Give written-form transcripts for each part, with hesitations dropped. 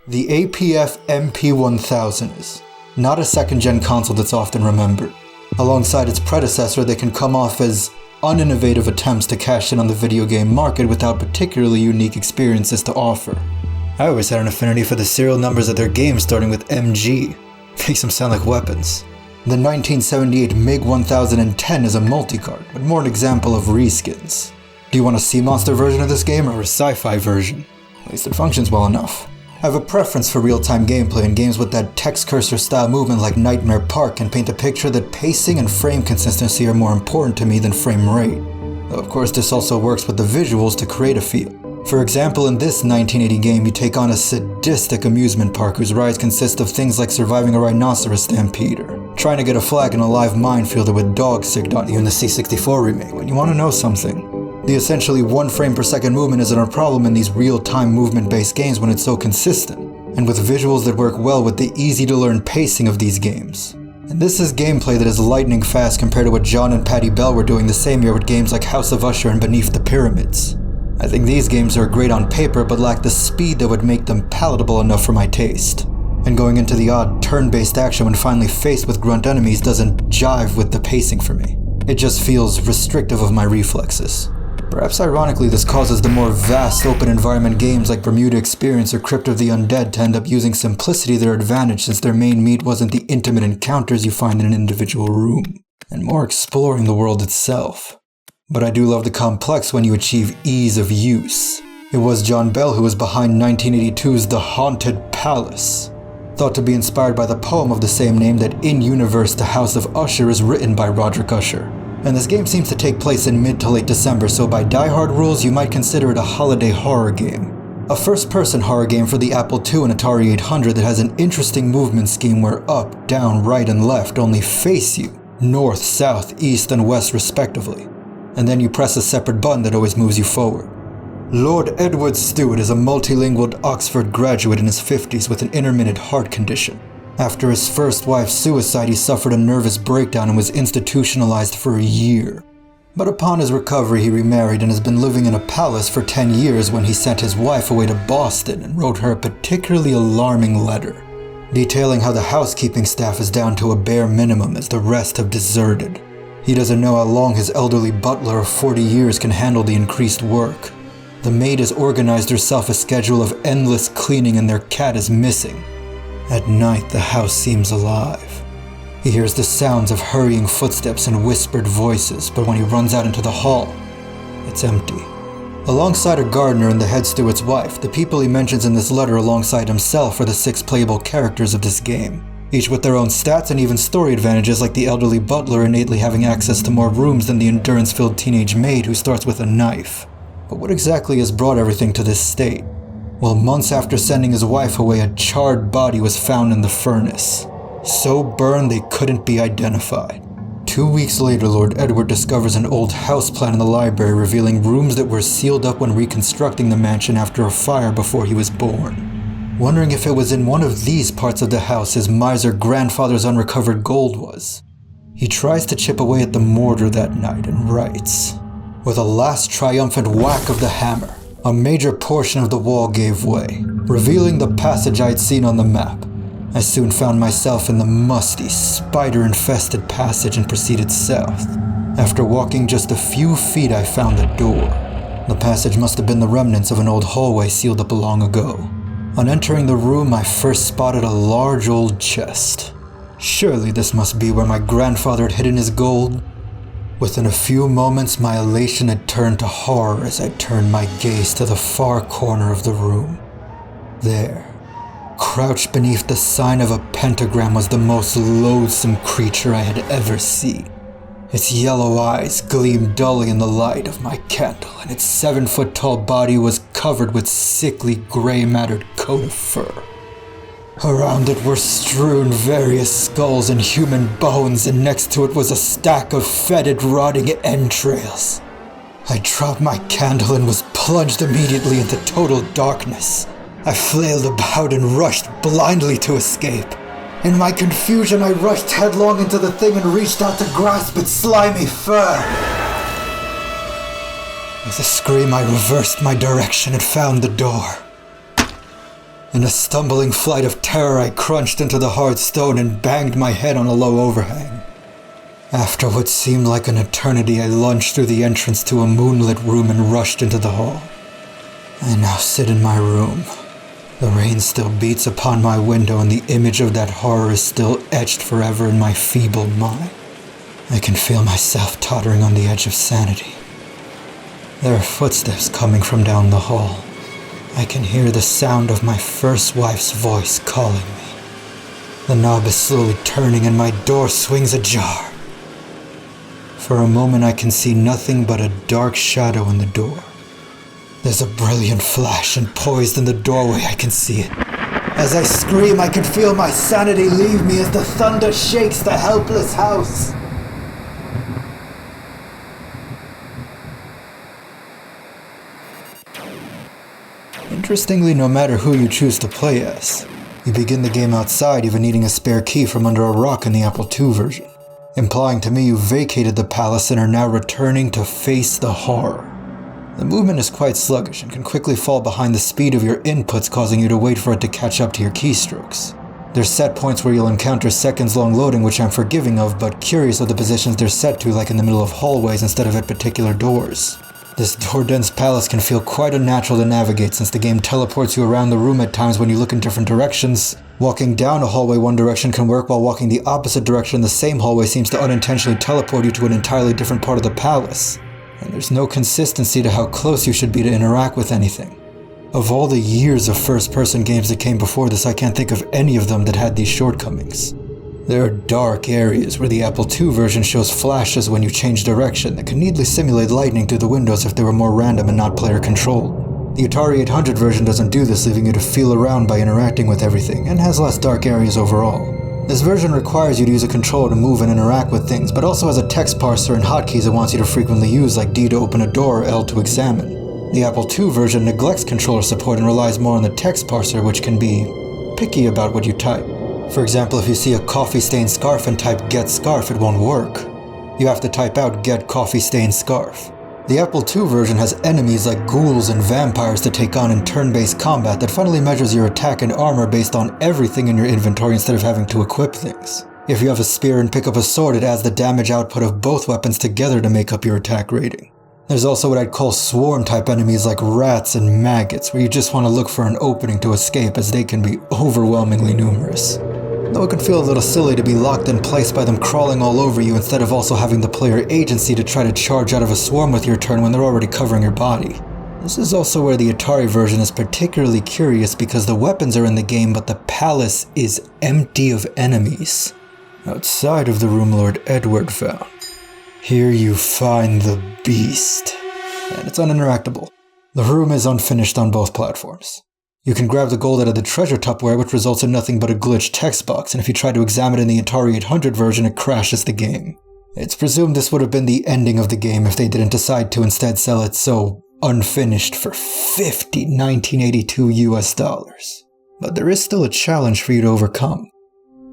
The APF MP1000 is not a second-gen console that's often remembered. Alongside its predecessor, they can come off as uninnovative attempts to cash in on the video game market without particularly unique experiences to offer. I always had an affinity for the serial numbers of their games starting with MG. Makes them sound like weapons. The 1978 MiG-1010 is a multi-card, but more an example of reskins. Do you want a sea monster version of this game or a sci-fi version? At least it functions well enough. I have a preference for real-time gameplay, and games with that text cursor style movement like Nightmare Park can paint a picture that pacing and frame consistency are more important to me than frame rate. Though of course this also works with the visuals to create a feel. For example, in this 1980 game you take on a sadistic amusement park whose rides consist of things like surviving a rhinoceros stampede, or trying to get a flag in a live minefielder with dogs sicked on you in the C64 remake. When you want to know something, the essentially 1 frame per second movement isn't a problem in these real-time movement-based games when it's so consistent, and with visuals that work well with the easy-to-learn pacing of these games. And this is gameplay that is lightning fast compared to what John and Patty Bell were doing the same year with games like House of Usher and Beneath the Pyramids. I think these games are great on paper but lack the speed that would make them palatable enough for my taste. And going into the odd turn-based action when finally faced with grunt enemies doesn't jive with the pacing for me. It just feels restrictive of my reflexes. Perhaps ironically, this causes the more vast open environment games like Bermuda Experience or Crypt of the Undead to end up using simplicity to their advantage, since their main meat wasn't the intimate encounters you find in an individual room, and more exploring the world itself. But I do love the complex when you achieve ease of use. It was John Bell who was behind 1982's The Haunted Palace, thought to be inspired by the poem of the same name that in-universe The House of Usher is written by Roderick Usher. And this game seems to take place in mid to late December, so by die-hard rules you might consider it a holiday horror game. A first-person horror game for the Apple II and Atari 800 that has an interesting movement scheme where up, down, right, and left only face you, north, south, east, and west respectively. And then you press a separate button that always moves you forward. Lord Edward Stewart is a multilingual Oxford graduate in his 50s with an intermittent heart condition. After his first wife's suicide, he suffered a nervous breakdown and was institutionalized for a year. But upon his recovery, he remarried and has been living in a palace for 10 years when he sent his wife away to Boston and wrote her a particularly alarming letter, detailing how the housekeeping staff is down to a bare minimum as the rest have deserted. He doesn't know how long his elderly butler of 40 years can handle the increased work. The maid has organized herself a schedule of endless cleaning and their cat is missing. At night, the house seems alive. He hears the sounds of hurrying footsteps and whispered voices, but when he runs out into the hall, it's empty. Alongside a gardener and the head steward's wife, the people he mentions in this letter alongside himself are the 6 playable characters of this game, each with their own stats and even story advantages, like the elderly butler innately having access to more rooms than the endurance-filled teenage maid who starts with a knife. But what exactly has brought everything to this state? Well, months after sending his wife away, a charred body was found in the furnace, so burned they couldn't be identified. 2 weeks later, Lord Edward discovers an old house plan in the library revealing rooms that were sealed up when reconstructing the mansion after a fire before he was born. Wondering if it was in one of these parts of the house his miser grandfather's unrecovered gold was, he tries to chip away at the mortar that night and writes, with a last triumphant whack of the hammer, a major portion of the wall gave way, revealing the passage I'd seen on the map. I soon found myself in the musty, spider-infested passage and proceeded south. After walking just a few feet, I found the door. The passage must have been the remnants of an old hallway sealed up long ago. On entering the room, I first spotted a large old chest. Surely this must be where my grandfather had hidden his gold. Within a few moments, my elation had turned to horror as I turned my gaze to the far corner of the room. There, crouched beneath the sign of a pentagram, was the most loathsome creature I had ever seen. Its yellow eyes gleamed dully in the light of my candle, and its 7-foot-tall body was covered with sickly gray-matted coat of fur. Around it were strewn various skulls and human bones, and next to it was a stack of fetid, rotting entrails. I dropped my candle and was plunged immediately into total darkness. I flailed about and rushed blindly to escape. In my confusion, I rushed headlong into the thing and reached out to grasp its slimy fur. With a scream, I reversed my direction and found the door. In a stumbling flight of terror, I crunched into the hard stone and banged my head on a low overhang. After what seemed like an eternity, I lunged through the entrance to a moonlit room and rushed into the hall. I now sit in my room. The rain still beats upon my window and the image of that horror is still etched forever in my feeble mind. I can feel myself tottering on the edge of sanity. There are footsteps coming from down the hall. I can hear the sound of my first wife's voice calling me. The knob is slowly turning and my door swings ajar. For a moment I can see nothing but a dark shadow in the door. There's a brilliant flash and poised in the doorway I can see it. As I scream, I can feel my sanity leave me as the thunder shakes the helpless house. Interestingly, no matter who you choose to play as, you begin the game outside, even needing a spare key from under a rock in the Apple II version, implying to me you vacated the palace and are now returning to face the horror. The movement is quite sluggish and can quickly fall behind the speed of your inputs, causing you to wait for it to catch up to your keystrokes. There's set points where you'll encounter seconds-long loading, which I'm forgiving of, but curious of the positions they're set to, like in the middle of hallways instead of at particular doors. This door-dense palace can feel quite unnatural to navigate since the game teleports you around the room at times when you look in different directions. Walking down a hallway one direction can work, while walking the opposite direction in the same hallway seems to unintentionally teleport you to an entirely different part of the palace. And there's no consistency to how close you should be to interact with anything. Of all the years of first-person games that came before this, I can't think of any of them that had these shortcomings. There are dark areas where the Apple II version shows flashes when you change direction that can neatly simulate lightning through the windows if they were more random and not player-controlled. The Atari 800 version doesn't do this, leaving you to feel around by interacting with everything, and has less dark areas overall. This version requires you to use a controller to move and interact with things, but also has a text parser and hotkeys it wants you to frequently use, like D to open a door or L to examine. The Apple II version neglects controller support and relies more on the text parser, which can be picky about what you type. For example, if you see a coffee-stained scarf and type get scarf, it won't work. You have to type out get coffee-stained scarf. The Apple II version has enemies like ghouls and vampires to take on in turn-based combat that funnily measures your attack and armor based on everything in your inventory instead of having to equip things. If you have a spear and pick up a sword, it adds the damage output of both weapons together to make up your attack rating. There's also what I'd call swarm-type enemies like rats and maggots, where you just want to look for an opening to escape as they can be overwhelmingly numerous. Though it can feel a little silly to be locked in place by them crawling all over you instead of also having the player agency to try to charge out of a swarm with your turn when they're already covering your body. This is also where the Atari version is particularly curious because the weapons are in the game but the palace is empty of enemies. Outside of the room Lord Edward found. Here you find the beast. And it's uninteractable. The room is unfinished on both platforms. You can grab the gold out of the treasure Tupperware, which results in nothing but a glitched text box, and if you try to examine it in the Atari 800 version, it crashes the game. It's presumed this would have been the ending of the game if they didn't decide to instead sell it so unfinished for $1982 US. But there is still a challenge for you to overcome.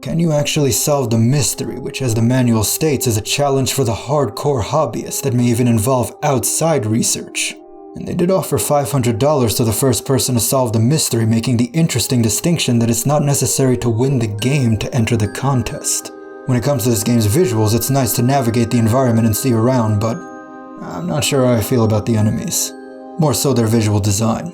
Can you actually solve the mystery, which as the manual states is a challenge for the hardcore hobbyist that may even involve outside research? And they did offer $500 to the first person to solve the mystery, making the interesting distinction that it's not necessary to win the game to enter the contest. When it comes to this game's visuals, it's nice to navigate the environment and see around, but I'm not sure how I feel about the enemies. More so their visual design.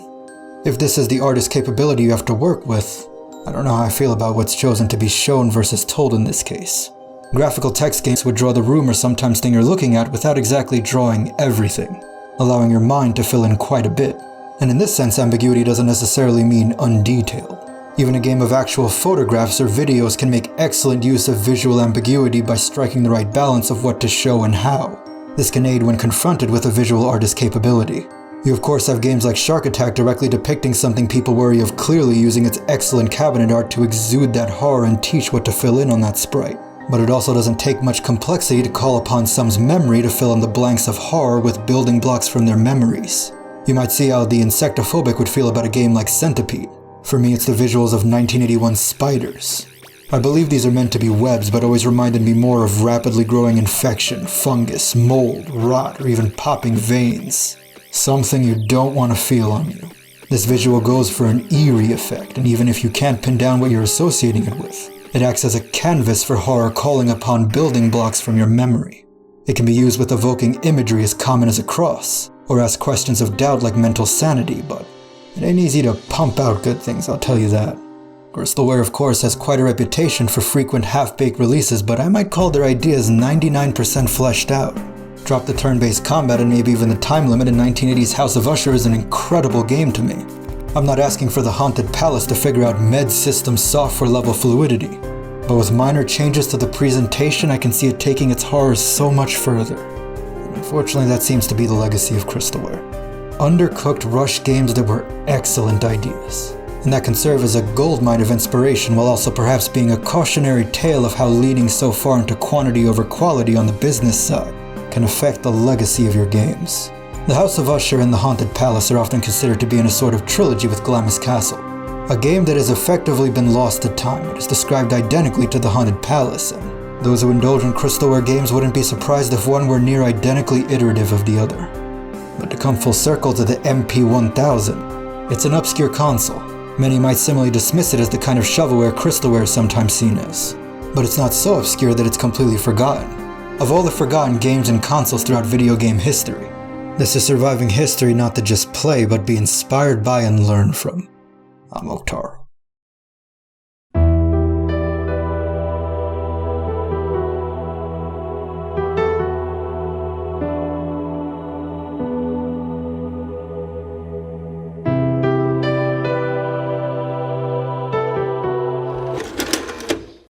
If this is the artist's capability you have to work with, I don't know how I feel about what's chosen to be shown versus told in this case. Graphical text games would draw the room or sometimes thing you're looking at without exactly drawing everything, allowing your mind to fill in quite a bit. And in this sense, ambiguity doesn't necessarily mean undetailed. Even a game of actual photographs or videos can make excellent use of visual ambiguity by striking the right balance of what to show and how. This can aid when confronted with a visual artist's capability. You of course have games like Shark Attack directly depicting something people worry of clearly using its excellent cabinet art to exude that horror and teach what to fill in on that sprite. But it also doesn't take much complexity to call upon some's memory to fill in the blanks of horror with building blocks from their memories. You might see how the insectophobic would feel about a game like Centipede. For me, it's the visuals of 1981's spiders. I believe these are meant to be webs, but always reminded me more of rapidly growing infection, fungus, mold, rot, or even popping veins. Something you don't want to feel on you. This visual goes for an eerie effect, and even if you can't pin down what you're associating it with, it acts as a canvas for horror, calling upon building blocks from your memory. It can be used with evoking imagery as common as a cross, or ask questions of doubt like mental sanity, but it ain't easy to pump out good things, I'll tell you that. Crystalware, of course, has quite a reputation for frequent half-baked releases, but I might call their ideas 99% fleshed out. Drop the turn-based combat and maybe even the time limit in 1980's House of Usher is an incredible game to me. I'm not asking for the Haunted Palace to figure out med system software level fluidity, but with minor changes to the presentation, I can see it taking its horrors so much further. And unfortunately, that seems to be the legacy of Crystalware. Undercooked rush games that were excellent ideas, and that can serve as a goldmine of inspiration while also perhaps being a cautionary tale of how leaning so far into quantity over quality on the business side can affect the legacy of your games. The House of Usher and the Haunted Palace are often considered to be in a sort of trilogy with Glamis Castle, a game that has effectively been lost to time. It is described identically to the Haunted Palace, and those who indulge in Crystalware games wouldn't be surprised if one were near identically iterative of the other. But to come full circle to the MP1000, it's an obscure console. Many might similarly dismiss it as the kind of shovelware Crystalware is sometimes seen as. But it's not so obscure that it's completely forgotten. Of all the forgotten games and consoles throughout video game history, this is surviving history not to just play, but be inspired by and learn from. I'm Oktar.